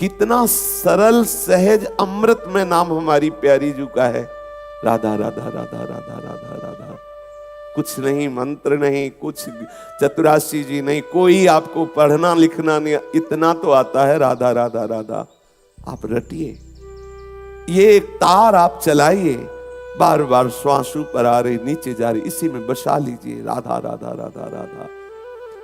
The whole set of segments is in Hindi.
कितना सरल सहज अमृत में नाम हमारी प्यारी जू का है, राधा राधा राधा राधा राधा राधा। कुछ नहीं, मंत्र नहीं, कुछ चतुराशी जी नहीं, कोई आपको पढ़ना लिखना नहीं, इतना तो आता है राधा राधा राधा। आप रटिए, ये एक तार आप चलाइए, बार बार श्वास ऊपर आ रही नीचे जा रही, इसी में बसा लीजिए राधा राधा राधा राधा।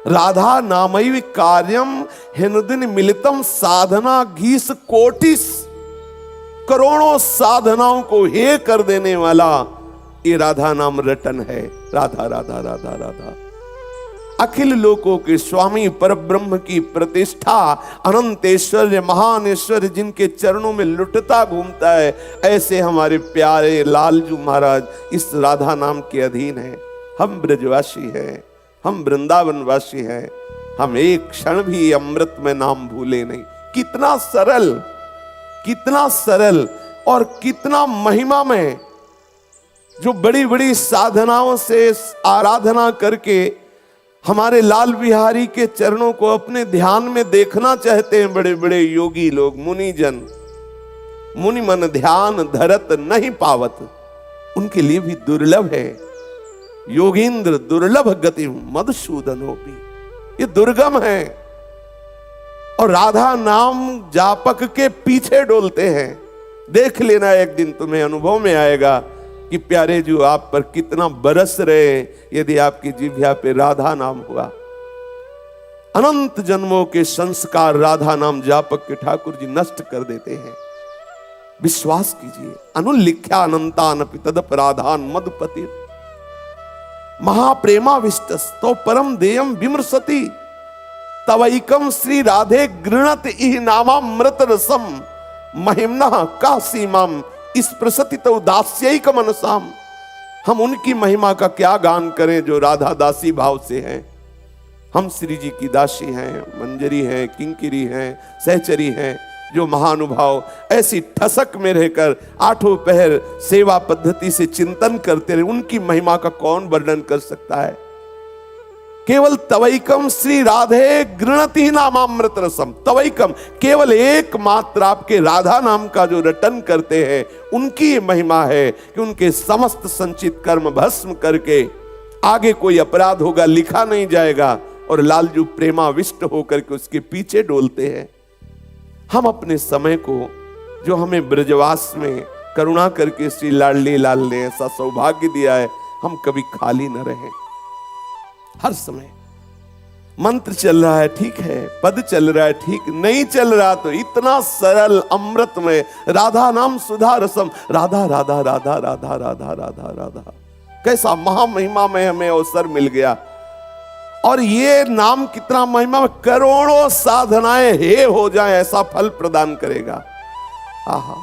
राधा नामैव कार्यम हिनुदिन मिलितम साधना घीस कोटिस। करोड़ों साधनाओं को हे कर देने वाला ये राधा नाम रटन है, राधा राधा राधा राधा। अखिल लोकों के स्वामी परब्रह्म की प्रतिष्ठा, अनंत ऐश्वर्य महान ऐश्वर्य जिनके चरणों में लुटता घूमता है, ऐसे हमारे प्यारे लालजू महाराज इस राधा नाम के अधीन हैं। हम ब्रजवासी हैं, हम वृंदावनवासी हैं, हम एक क्षण भी अमृत में नाम भूले नहीं। कितना सरल, कितना सरल और कितना महिमा में, जो बड़ी बड़ी साधनाओं से आराधना करके हमारे लाल बिहारी के चरणों को अपने ध्यान में देखना चाहते हैं बड़े बड़े योगी लोग, मुनिजन। मुनि मन ध्यान धरत नहीं पावत, उनके लिए भी दुर्लभ है। योगींद्र दुर्लभ गति मधुसूदनोपि, ये दुर्गम है। और राधा नाम जापक के पीछे डोलते हैं। देख लेना, एक दिन तुम्हें अनुभव में आएगा कि प्यारे जो आप पर कितना बरस रहे यदि आपकी जिह्वा पे राधा नाम हुआ। अनंत जन्मों के संस्कार राधा नाम जापक के ठाकुर जी नष्ट कर देते हैं। विश्वास कीजिए, अनुलिख्या अनंतान तदपराधान मधुपति महाप्रेमाविष्टस तो परम देयम विमृशति तवैकम श्री राधे गृणत इह नामामृत रसम महिम्ना का सीमाम इस प्रसति तो दास्यैक मनसाम। हम उनकी महिमा का क्या गान करें जो राधा दासी भाव से हैं। हम श्री जी की दासी हैं, मंजरी हैं, किंकिरी हैं, सहचरी हैं, जो महानुभाव ऐसी ठसक में रहकर आठों पहर सेवा पद्धति से चिंतन करते रहे, उनकी महिमा का कौन वर्णन कर सकता है। केवल तवैकम श्री राधे गृणति नामामृत रसम, तवैकम केवल एकमात्र आपके राधा नाम का जो रटन करते हैं उनकी महिमा है कि उनके समस्त संचित कर्म भस्म करके आगे कोई अपराध होगा लिखा नहीं जाएगा, और लालजू प्रेमाविष्ट होकर के उसके पीछे डोलते हैं। हम अपने समय को जो हमें ब्रजवास में करुणा करके श्री लाडली लाल ने ऐसा सौभाग्य दिया है, हम कभी खाली न रहें। हर समय मंत्र चल रहा है, ठीक है, पद चल रहा है, ठीक नहीं चल रहा तो इतना सरल अमृत में राधा नाम सुधा रसम, राधा राधा राधा राधा राधा राधा राधा। कैसा महामहिमा में हमें अवसर मिल गया। और ये नाम कितना महिमा, करोड़ों साधनाएं हे हो जाए ऐसा फल प्रदान करेगा। आहा,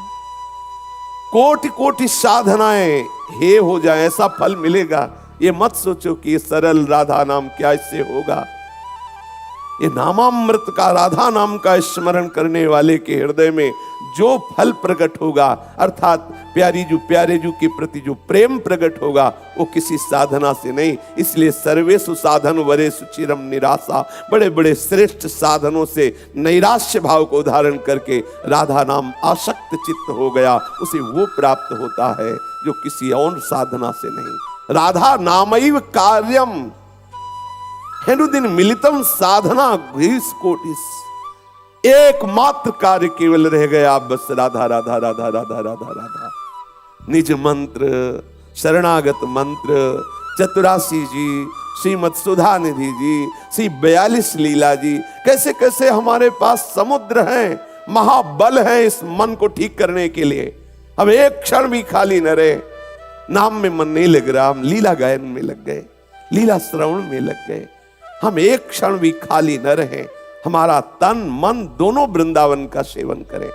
कोटि कोटि साधनाएं हे हो जाए ऐसा फल मिलेगा। ये मत सोचो कि ये सरल राधा नाम क्या इससे होगा। ये नामामृत का, राधा नाम का स्मरण करने वाले के हृदय में जो फल प्रकट होगा, अर्थात प्यारे जू के प्रति जो प्रेम प्रकट होगा, वो किसी साधना से नहीं। इसलिए सर्वेषु साधन वरेषु चिरम निराशा, बड़े बड़े श्रेष्ठ साधनों से नैराश्य भाव को धारण करके राधा नाम आसक्त चित्त हो गया, उसे वो प्राप्त होता है जो किसी और साधना से नहीं। राधा नामैव कार्यम हेनुदिन मिलितम साधना घीस कोटिस, एकमात्र कार्य केवल रह गया बस राधा राधा राधा राधा राधा राधा। निज मंत्र, शरणागत मंत्र, चतुरासी जी, श्रीमद सुधा निधि जी, श्री 42 लीला जी, कैसे कैसे हमारे पास समुद्र हैं, महाबल हैं इस मन को ठीक करने के लिए। हम एक क्षण भी खाली न रहे। नाम में मन नहीं लग रहा, हम लीला गायन में लग गए, लीला श्रवण में लग गए। हम एक क्षण भी खाली न रहे। हमारा तन मन दोनों वृंदावन का सेवन करें।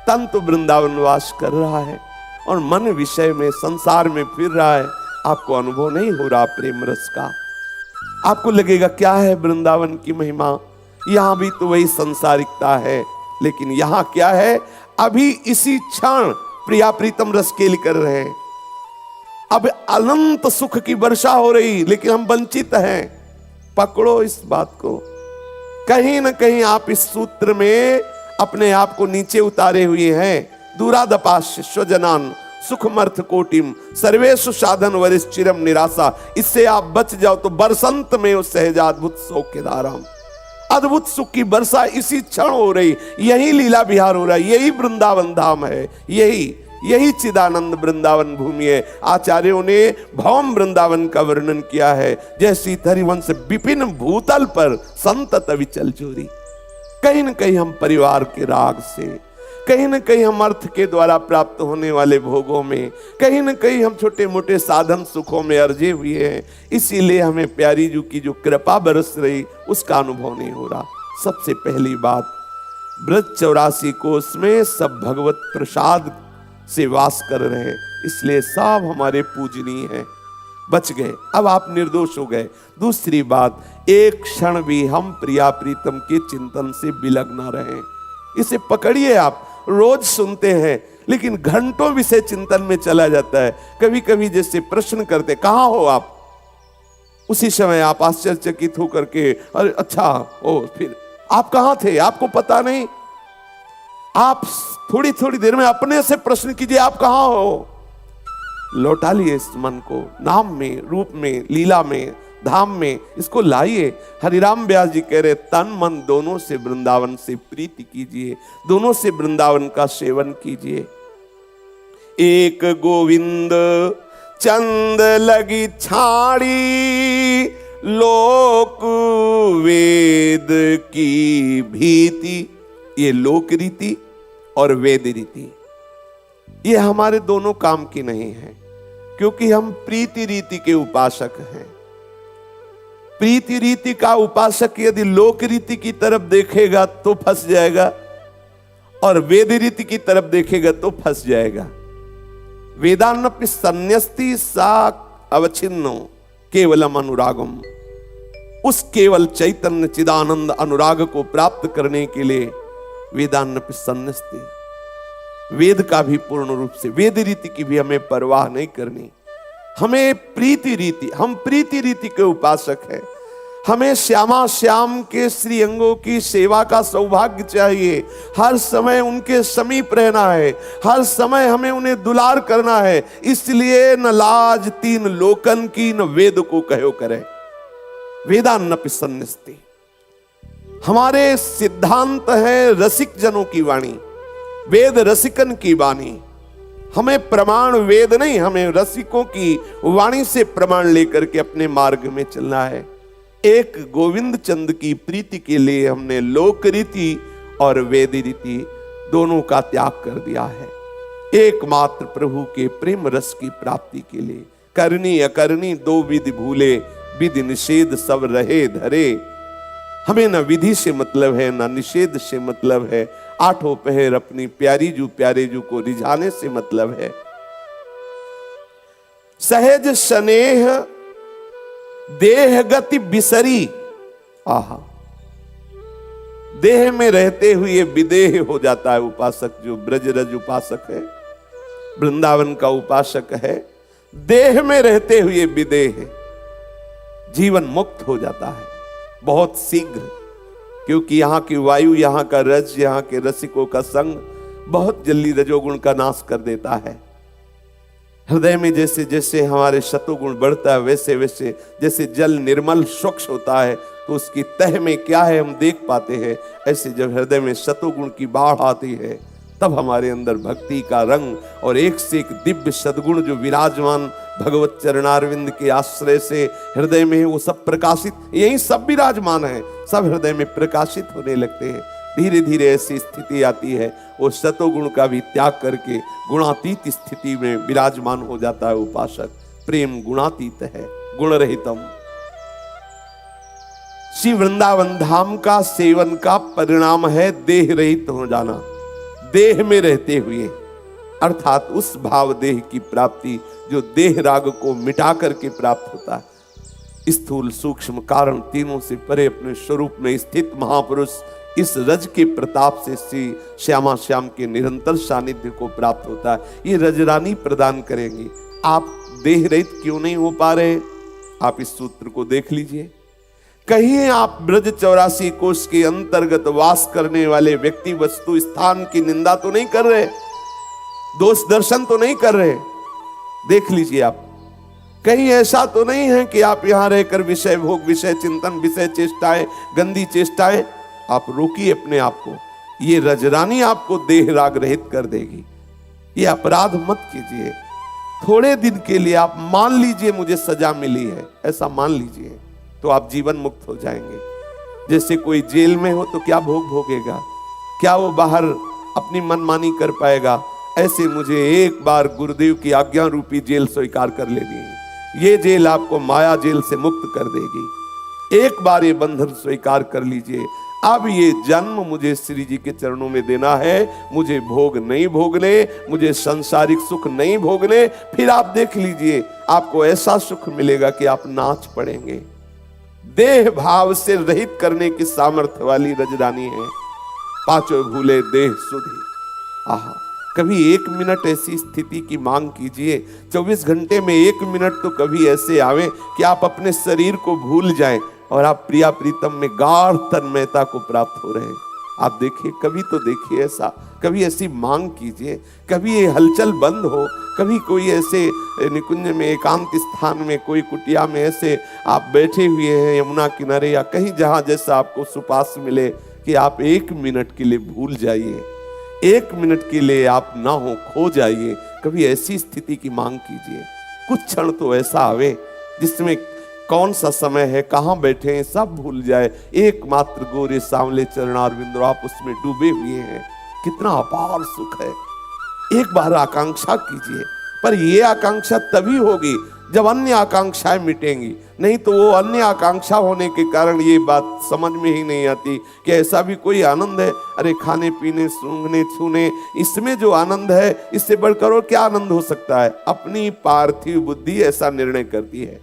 तन तो वृंदावन वास कर रहा है और मन विषय में संसार में फिर रहा है। आपको अनुभव नहीं हो रहा प्रेम रस का। आपको लगेगा क्या है वृंदावन की महिमा, यहां भी तो वही संसारिकता है। लेकिन यहां क्या है, अभी इसी क्षण प्रिया प्रीतम रस केली कर रहे हैं। अब अनंत सुख की वर्षा हो रही, लेकिन हम वंचित हैं। पकड़ो इस बात को। कहीं ना कहीं आप इस सूत्र में अपने आप को नीचे उतारे हुए हैं। दूरादपाश्य स्वजनान सुखमर्थ कोटिम सर्वेशु साधन वरिष्ठ चिरम निराशा। इससे आप बच जाओ तो बरसंत में उस सहजाद्भुत सौख्य धाराम, अद्भुत सुख की वर्षा इसी क्षण हो रही। यही लीला विहार हो रहा है, यही वृंदावन धाम है, यही चिदानंद वृंदावन भूमि है। आचार्यों ने भौम वृंदावन का वर्णन किया है, जैसी हरिवंश विपिन भूतल पर संतत विचल चोरी। कहीं न कहीं हम परिवार के राग से, कहीं न कहीं हम अर्थ के द्वारा प्राप्त होने वाले भोगों में, कहीं न कहीं हम छोटे मोटे साधन सुखों में अर्जे हुए हैं। इसीलिए हमें प्यारी जू की जो कृपा बरस रही उसका अनुभव नहीं हो रहा। सबसे पहली बात, ब्रज 84 कोष में सब भगवत प्रसाद से वास कर रहे हैं, इसलिए सब हमारे पूजनीय हैं। बच गए, अब आप निर्दोष हो गए। दूसरी बात, एक क्षण भी हम प्रिया प्रीतम के चिंतन से बिलग ना रहें। इसे पकड़िए, आप रोज सुनते हैं लेकिन घंटों विषय चिंतन में चला जाता है। कभी कभी जैसे प्रश्न करते, कहां हो आप, उसी समय आप आश्चर्यचकित होकर के, अरे अच्छा ओ, फिर आप कहां थे, आपको पता नहीं। आप थोड़ी थोड़ी देर में अपने से प्रश्न कीजिए, आप कहां हो। लौटा लिए इस मन को, नाम में, रूप में, लीला में, धाम में, इसको लाइए। हरिराम व्यास जी कह रहे, तन मन दोनों से वृंदावन से प्रीति कीजिए, दोनों से वृंदावन का सेवन कीजिए। एक गोविंद चंद लगी छाड़ी, लोक वेद की भीति। ये लोक रीति और वेद रीति ये हमारे दोनों काम की नहीं है, क्योंकि हम प्रीति रीति के उपासक हैं। प्रीति रीति का उपासक यदि लोक रीति की तरफ देखेगा तो फंस जाएगा, और वेद रीति की तरफ देखेगा तो फंस जाएगा। वेदान्नपि संन्यस्ति सा अवच्छिन्नो केवलम अनुरागम। उस केवल चैतन्य चिदानंद अनुराग को प्राप्त करने के लिए वेदान्नपि संन्यस्ति, वेद का भी पूर्ण रूप से, वेद रीति की भी हमें परवाह नहीं करनी। हमें प्रीति रीति, हम प्रीति रीति के उपासक हैं। हमें श्यामा श्याम के श्री अंगों की सेवा का सौभाग्य चाहिए। हर समय उनके समीप रहना है, हर समय हमें उन्हें दुलार करना है। इसलिए न लाज तीन लोकन की, न वेद को कहो करे। वेदान्नपि संन्यस्ति हमारे सिद्धांत है रसिक जनों की वाणी, वेद रसिकन की वाणी। हमें प्रमाण वेद नहीं, हमें रसिकों की वाणी से प्रमाण लेकर के अपने मार्ग में चलना है। एक गोविंद चंद की प्रीति के लिए हमने लोक रीति और वेद रीति दोनों का त्याग कर दिया है। एकमात्र प्रभु के प्रेम रस की प्राप्ति के लिए करनी अकरनी दो विधि भूले, विधि निषेध सब रहे धरे। हमें न विधि से मतलब है, न निषेध से मतलब है। आठों पहर अपनी प्यारी जू प्यारे जू को रिझाने से मतलब है। सहज स्नेह देह गति बिसरी। आहा, देह में रहते हुए विदेह हो जाता है उपासक। जो ब्रजरज उपासक है, वृंदावन का उपासक है, देह में रहते हुए विदेह, जीवन मुक्त हो जाता है बहुत शीघ्र। क्योंकि यहाँ की वायु, यहाँ का रज, यहाँ के रसिकों का संग बहुत जल्दी रजोगुण का नाश कर देता है। हृदय में जैसे जैसे हमारे शतोगुण बढ़ता है, वैसे वैसे जैसे जल निर्मल स्वच्छ होता है तो उसकी तह में क्या है हम देख पाते हैं। ऐसे जब हृदय में शतोगुण की बाढ़ आती है तब हमारे अंदर भक्ति का रंग और एक से एक दिव्य सद्गुण जो विराजमान भगवत चरणारविंद के आश्रय से हृदय में है, वो सब प्रकाशित, यही सब विराजमान है, सब हृदय में प्रकाशित होने लगते हैं। धीरे धीरे ऐसी स्थिति आती है, वो सतोगुण का भी त्याग करके गुणातीत स्थिति में विराजमान हो जाता है उपासक। प्रेम गुणातीत है, गुण रहितम। श्री वृंदावन धाम का सेवन का परिणाम है देह रहित हो जाना, देह में रहते हुए, अर्थात उस भाव देह की प्राप्ति जो देह राग को मिटा करके प्राप्त होता है। स्थूल सूक्ष्म कारण तीनों से परे अपने स्वरूप में स्थित महापुरुष इस रज के प्रताप से श्री श्यामा श्याम के निरंतर सानिध्य को प्राप्त होता है। ये रजरानी प्रदान करेंगी। आप देह रहित क्यों नहीं हो पा रहे? आप इस सूत्र को देख लीजिए। कहीं आप ब्रज 84 कोष के अंतर्गत वास करने वाले व्यक्ति वस्तु स्थान की निंदा तो नहीं कर रहे, दोष दर्शन तो नहीं कर रहे? देख लीजिए आप, कहीं ऐसा तो नहीं है कि आप यहां रहकर विषय भोग, विषय चिंतन, विषय चेष्टाएं, गंदी चेष्टाएं, आप रोकिए अपने आप को। ये रजरानी आपको देह राग रहित कर देगी। ये अपराध मत कीजिए। थोड़े दिन के लिए आप मान लीजिए मुझे सजा मिली है, ऐसा मान लीजिए, तो आप जीवन मुक्त हो जाएंगे। जैसे कोई जेल में हो तो क्या भोग भोगेगा, क्या वो बाहर अपनी मनमानी कर पाएगा? ऐसे मुझे एक बार गुरुदेव की आज्ञा रूपी जेल स्वीकार कर लेनी है। ये जेल आपको माया जेल से मुक्त कर देगी। एक बार ये बंधन स्वीकार कर लीजिए। अब ये जन्म मुझे श्री जी के चरणों में देना है, मुझे भोग नहीं भोगने, मुझे सांसारिक सुख नहीं भोगने। फिर आप देख लीजिए, आपको ऐसा सुख मिलेगा कि आप नाच पड़ेंगे। देह भाव से रहित करने की सामर्थ्य वाली रजरानी है। पांचों भूले देह सुधी। आहा, कभी 1 मिनट ऐसी स्थिति की मांग कीजिए। 24 घंटे में 1 मिनट तो कभी ऐसे आवे कि आप अपने शरीर को भूल जाएं और आप प्रिया प्रीतम में गाढ़ तन्मयता को प्राप्त हो रहे हैं। आप देखिए, कभी तो देखिए ऐसा, कभी ऐसी मांग कीजिए। कभी ये हलचल बंद हो, कभी कोई ऐसे निकुंज में, एकांत स्थान में, कोई कुटिया में ऐसे आप बैठे हुए हैं यमुना किनारे या कहीं जहां जैसा आपको सुपास मिले कि आप 1 मिनट के लिए भूल जाइए, 1 मिनट के लिए आप ना हो, खो जाइए। कभी ऐसी स्थिति की मांग कीजिए। कुछ क्षण तो ऐसा आवे जिसमें कौन सा समय है, कहां बैठे हैं, सब भूल जाए। एकमात्र गोरे सांवले चरणारविंद, आप उसमें डूबे हुए हैं। कितना अपार सुख है। एक बार आकांक्षा कीजिए, पर यह आकांक्षा तभी होगी जब अन्य आकांक्षाएं मिटेंगी। नहीं तो वो अन्य आकांक्षा होने के कारण ये बात समझ में ही नहीं आती कि ऐसा भी कोई आनंद है। अरे खाने पीने, सूंघने, छूने, इसमें जो आनंद है, इससे बढ़कर और क्या आनंद हो सकता है? अपनी पार्थिव बुद्धि ऐसा निर्णय करती है।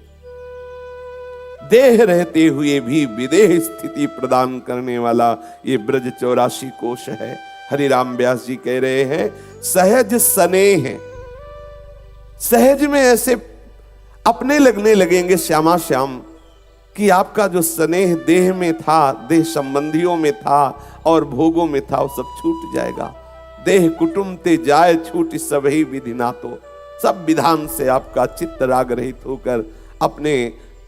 देह रहते हुए भी विदेह स्थिति प्रदान करने वाला ये ब्रज 84 कोश है। हरिराम व्यास जी कह रहे हैं, सहज स्नेह है। सहज में ऐसे अपने लगने लगेंगे श्यामा श्याम कि आपका जो स्नेह देह में था, देह संबंधियों में था और भोगों में था, वो सब छूट जाएगा। देह कुटुंब ते जाए छूट सबही विधि ना तो। सब विधान से आपका चित्त राग रहित होकर अपने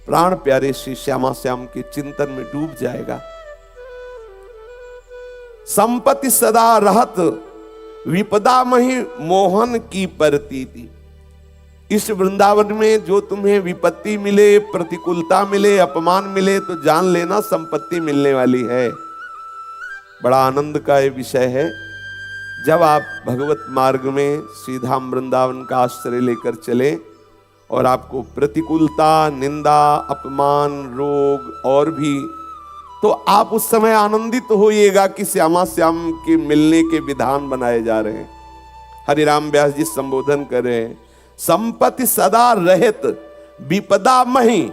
प्राण प्यारे श्री श्यामा श्याम के चिंतन में डूब जाएगा। संपत्ति सदा रहत विपदा मही मोहन की प्रतीति। इस वृंदावन में जो तुम्हें विपत्ति मिले, प्रतिकूलता मिले, अपमान मिले, तो जान लेना संपत्ति मिलने वाली है। बड़ा आनंद का ये विषय है। जब आप भगवत मार्ग में श्रीधाम वृंदावन का आश्रय लेकर चले और आपको प्रतिकूलता, निंदा, अपमान, रोग और भी, तो आप उस समय आनंदित होइएगा कि श्यामा श्याम के मिलने के विधान बनाए जा रहे हैं। हरिराम व्यास जी संबोधन कर रहे हैं, संपत्ति सदा रहित विपदा मही।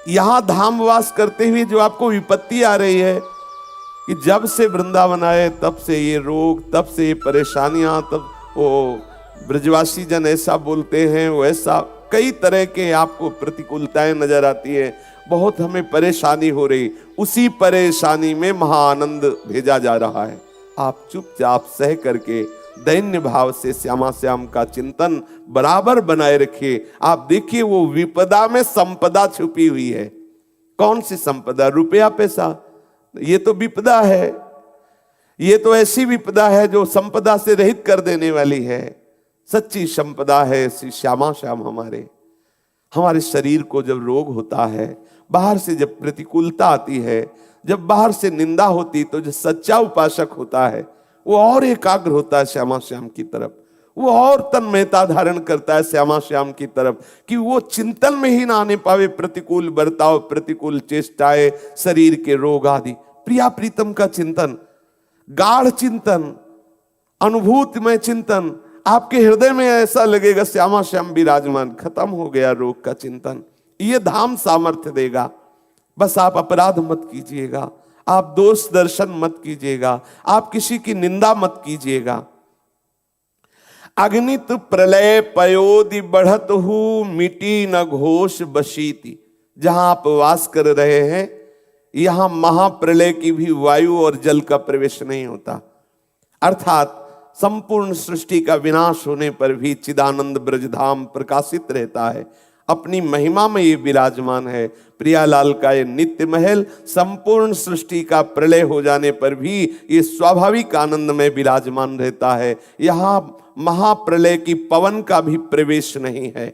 यहां धामवास करते हुए जो आपको विपत्ति आ रही है कि जब से वृंदावन आए तब से ये रोग, तब से ये परेशानियां, तब वो ब्रजवासी जन ऐसा बोलते हैं, वो ऐसा, कई तरह के आपको प्रतिकूलताएं नजर आती है। बहुत हमें परेशानी हो रही, उसी परेशानी में महाआनंद भेजा जा रहा है। आप चुपचाप सह करके दैन्य भाव से श्यामा श्याम का चिंतन बराबर बनाए रखिए। आप देखिए, वो विपदा में संपदा छुपी हुई है। कौन सी संपदा? रुपया पैसा? ये तो विपदा है। ये तो ऐसी विपदा है जो संपदा से रहित कर देने वाली है। सच्ची संपदा है श्री श्यामा श्याम हमारे शरीर को जब रोग होता है, बाहर से जब प्रतिकूलता आती है, जब बाहर से निंदा होती, तो जो सच्चा उपासक होता है वो और एकाग्र होता है श्यामा श्याम की तरफ, वो और तन्मयता धारण करता है श्यामा श्याम की तरफ कि वो चिंतन में ही ना आने पावे प्रतिकूल बर्ताव, प्रतिकूल चेष्टाएं, शरीर के रोग आदि। प्रिया प्रीतम का चिंतन, गाढ़ चिंतन, अनुभूतिमय चिंतन, आपके हृदय में ऐसा लगेगा श्यामा श्याम विराजमान। खत्म हो गया रोग का चिंतन। ये धाम सामर्थ्य देगा। बस आप अपराध मत कीजिएगा, आप दोष दर्शन मत कीजिएगा, आप किसी की निंदा मत कीजिएगा। अग्नित प्रलय पयोदि बढ़त हूं, मिटी न घोष बशीति। जहां आप वास कर रहे हैं यहां महाप्रलय की भी वायु और जल का प्रवेश नहीं होता। अर्थात संपूर्ण सृष्टि का विनाश होने पर भी चिदानंद ब्रजधाम प्रकाशित रहता है, अपनी महिमा में ये विराजमान है। प्रियालाल का ये नित्य महल संपूर्ण सृष्टि का प्रलय हो जाने पर भी ये स्वाभाविक आनंद में विराजमान रहता है। यहाँ महाप्रलय की पवन का भी प्रवेश नहीं है।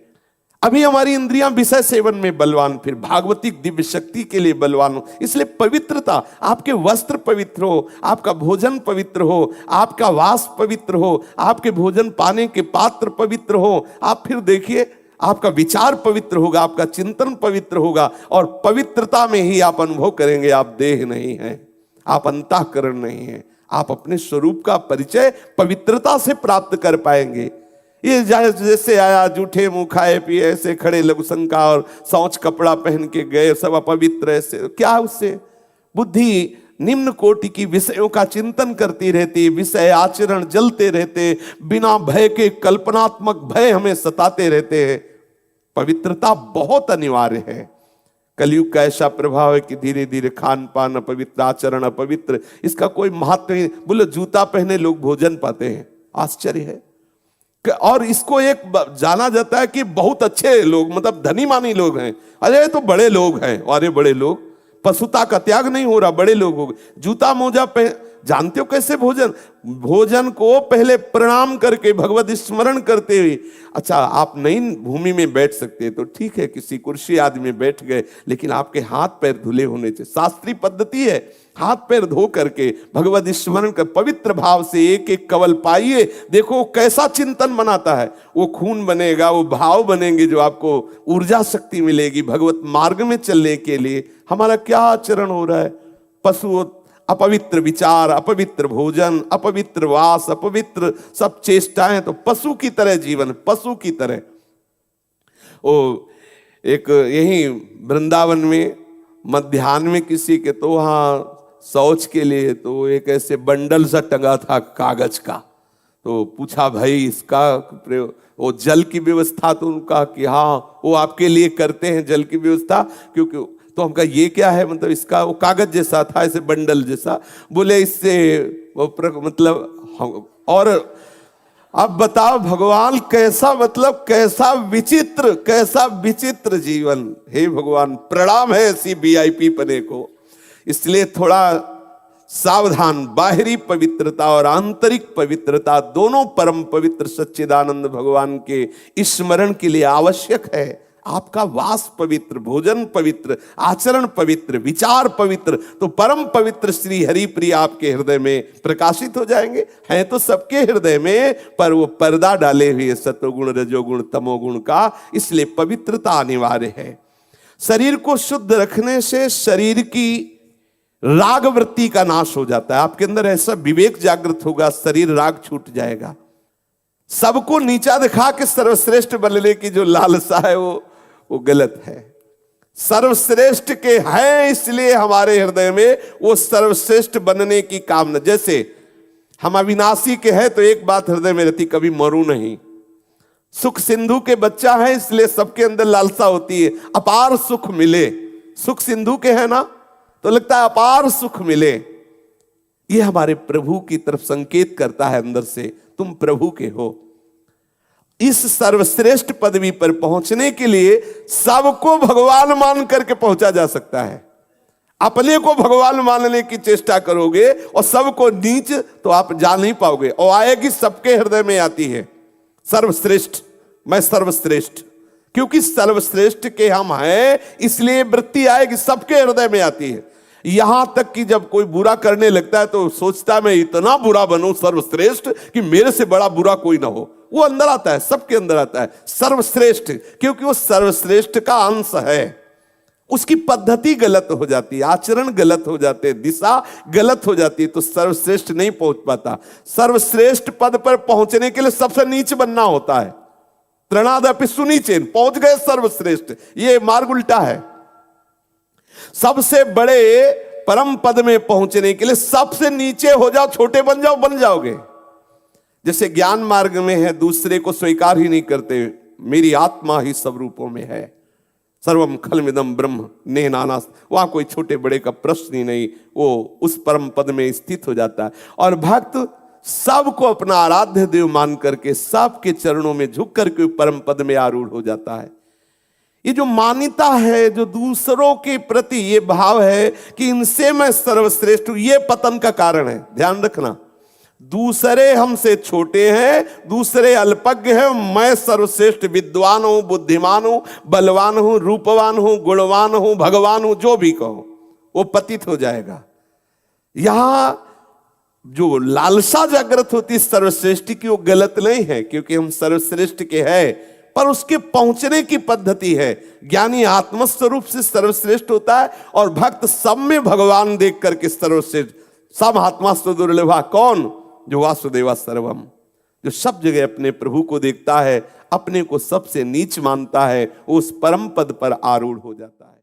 अभी हमारी इंद्रियां विषय सेवन में बलवान, फिर भागवतिक दिव्य शक्ति के लिए बलवान हो। इसलिए पवित्रता, आपके वस्त्र पवित्र हो, आपका भोजन पवित्र हो, आपका वास पवित्र हो, आपके भोजन पाने के पात्र पवित्र हो। आप फिर देखिए, आपका विचार पवित्र होगा, आपका चिंतन पवित्र होगा, और पवित्रता में ही आप अनुभव करेंगे आप देह नहीं है, आप अंतःकरण नहीं है। आप अपने स्वरूप का परिचय पवित्रता से प्राप्त कर पाएंगे। ये जैसे आया जूठे मुंह खाए पिए ऐसे खड़े लघुशंका और शौच कपड़ा पहन के गए, सब अपवित्र, ऐसे क्या उससे? बुद्धि निम्न कोटि की विषयों का चिंतन करती रहती, विषय आचरण जलते रहते, बिना भय के कल्पनात्मक भय हमें सताते रहते हैं। पवित्रता बहुत अनिवार्य है। कलयुग का ऐसा प्रभाव है कि धीरे धीरे खान पान अपवित्र, आचरण अपवित्र, इसका कोई महत्व नहीं। बोले जूता पहने लोग भोजन पाते हैं, आश्चर्य है। और इसको एक जाना जाता है कि बहुत अच्छे लोग, मतलब धनी मानी लोग हैं, अरे तो बड़े लोग हैं, अरे बड़े लोग, पशुता का त्याग नहीं हो रहा, बड़े लोग हो गए। जूता मोजा पहन, जानते हो कैसे भोजन को पहले प्रणाम करके भगवत स्मरण करते हुए। अच्छा, आप नई भूमि में बैठ सकते तो ठीक है, किसी कुर्सी आदि में बैठ गए, लेकिन आपके हाथ पैर धुले होने चाहिए। शास्त्रीय पद्धति है, हाथ पैर धो करके भगवत स्मरण कर पवित्र भाव से एक एक कवल पाइए। देखो कैसा चिंतन बनाता है, वो खून बनेगा, वो भाव बनेंगे जो आपको ऊर्जा शक्ति मिलेगी भगवत मार्ग में चलने के लिए। हमारा क्या आचरण हो रहा है? पशु अपवित्र विचार, अपवित्र भोजन, अपवित्र वास, अपवित्र सब चेष्टाएं, तो पशु की तरह जीवन, पशु की तरह। ओ एक यही वृंदावन में मध्याह्न में किसी के तो वहाँ शौच के लिए तो एक ऐसे बंडल सा टंगा था कागज का, तो पूछा भाई इसका प्रयोग, वो जल की व्यवस्था, तो उनका कि हाँ वो आपके लिए करते हैं जल की व्यवस्था, क्योंकि तो हम कहा ये क्या है, मतलब इसका वो कागज जैसा था, ऐसे बंडल जैसा। बोले इससे वो मतलब और अब बताओ भगवान कैसा, मतलब कैसा विचित्र जीवन। हे भगवान, प्रणाम है ऐसी वीआईपी पने को। इसलिए थोड़ा सावधान, बाहरी पवित्रता और आंतरिक पवित्रता दोनों परम पवित्र सच्चिदानंद भगवान के स्मरण के लिए आवश्यक है। आपका वास पवित्र, भोजन पवित्र, आचरण पवित्र, विचार पवित्र, तो परम पवित्र श्री हरि प्रिय आपके हृदय में प्रकाशित हो जाएंगे। हैं तो सबके हृदय में, पर वो पर्दा डाले हुए सतोगुण रजोगुण तमोगुण का, इसलिए पवित्रता अनिवार्य है। शरीर को शुद्ध रखने से शरीर की राग वृत्ति का नाश हो जाता है। आपके अंदर ऐसा विवेक जागृत होगा, शरीर राग छूट जाएगा। सबको नीचा दिखा के सर्वश्रेष्ठ बनने की जो लालसा है वो गलत है। सर्वश्रेष्ठ के हैं, इसलिए हमारे हृदय में वो सर्वश्रेष्ठ बनने की कामना। जैसे हम अविनाशी के हैं तो एक बात हृदय में रहती, कभी मरूं नहीं। सुख सिंधु के बच्चा है, इसलिए सबके अंदर लालसा होती है अपार सुख मिले। सुख सिंधु के है ना, तो लगता है अपार सुख मिले। ये हमारे प्रभु की तरफ संकेत करता है अंदर से, तुम प्रभु के हो। इस सर्वश्रेष्ठ पदवी पर पहुंचने के लिए सबको भगवान मान करके पहुंचा जा सकता है। अपने को भगवान मानने की चेष्टा करोगे और सबको नीच, तो आप जा नहीं पाओगे। और आएगी सबके हृदय में आती है सर्वश्रेष्ठ, मैं सर्वश्रेष्ठ, क्योंकि सर्वश्रेष्ठ के हम हैं, इसलिए वृत्ति आएगी, सबके हृदय में आती है। यहां तक कि जब कोई बुरा करने लगता है तो सोचता है मैं इतना बुरा बनूं सर्वश्रेष्ठ कि मेरे से बड़ा बुरा कोई ना हो। वो अंदर आता है, सबके अंदर आता है सर्वश्रेष्ठ, क्योंकि वो सर्वश्रेष्ठ का अंश है। उसकी पद्धति गलत हो जाती है, आचरण गलत हो जाते, दिशा गलत हो जाती है, तो सर्वश्रेष्ठ नहीं पहुंच पाता। सर्वश्रेष्ठ पद पर पहुंचने के लिए सबसे नीच बनना होता है। त्रणादपि सुनीचेन, पहुंच गए सर्वश्रेष्ठ, ये मार्ग उल्टा है। सबसे बड़े परम पद में पहुंचने के लिए सबसे नीचे हो जाओ, छोटे बन जाओ, बन जाओगे। जैसे ज्ञान मार्ग में है, दूसरे को स्वीकार ही नहीं करते, मेरी आत्मा ही सब रूपों में है। सर्वम खलमिदम ब्रह्म नेहनानास, वहां कोई छोटे बड़े का प्रश्न ही नहीं, वो उस परम पद में स्थित हो जाता है। और भक्त सबको अपना आराध्य देव मान करके सबके चरणों में झुक करके परम पद में आरूढ़ हो जाता है। ये जो मान्यता है, जो दूसरों के प्रति ये भाव है कि इनसे मैं सर्वश्रेष्ठ हूं, ये पतन का कारण है। ध्यान रखना, दूसरे हमसे छोटे हैं, दूसरे अल्पज्ञ हैं, मैं सर्वश्रेष्ठ विद्वान हूं, बुद्धिमान हूं, बलवान हूं, रूपवान हूं, गुणवान हूं, भगवान हूं, जो भी कहो वो पतित हो जाएगा। यहां जो लालसा जागृत होती है सर्वश्रेष्ठ की, वो गलत नहीं है, क्योंकि हम सर्वश्रेष्ठ के हैं, पर उसके पहुंचने की पद्धति है। ज्ञानी आत्मस्वरूप से सर्वश्रेष्ठ होता है और भक्त सब में भगवान देख करके सर्वश्रेष्ठ। सब आत्मास्तु दुर्लभा, कौन? जो वासुदेवा सर्वम, जो सब जगह अपने प्रभु को देखता है, अपने को सबसे नीच मानता है, उस परम पद पर आरूढ़ हो जाता है।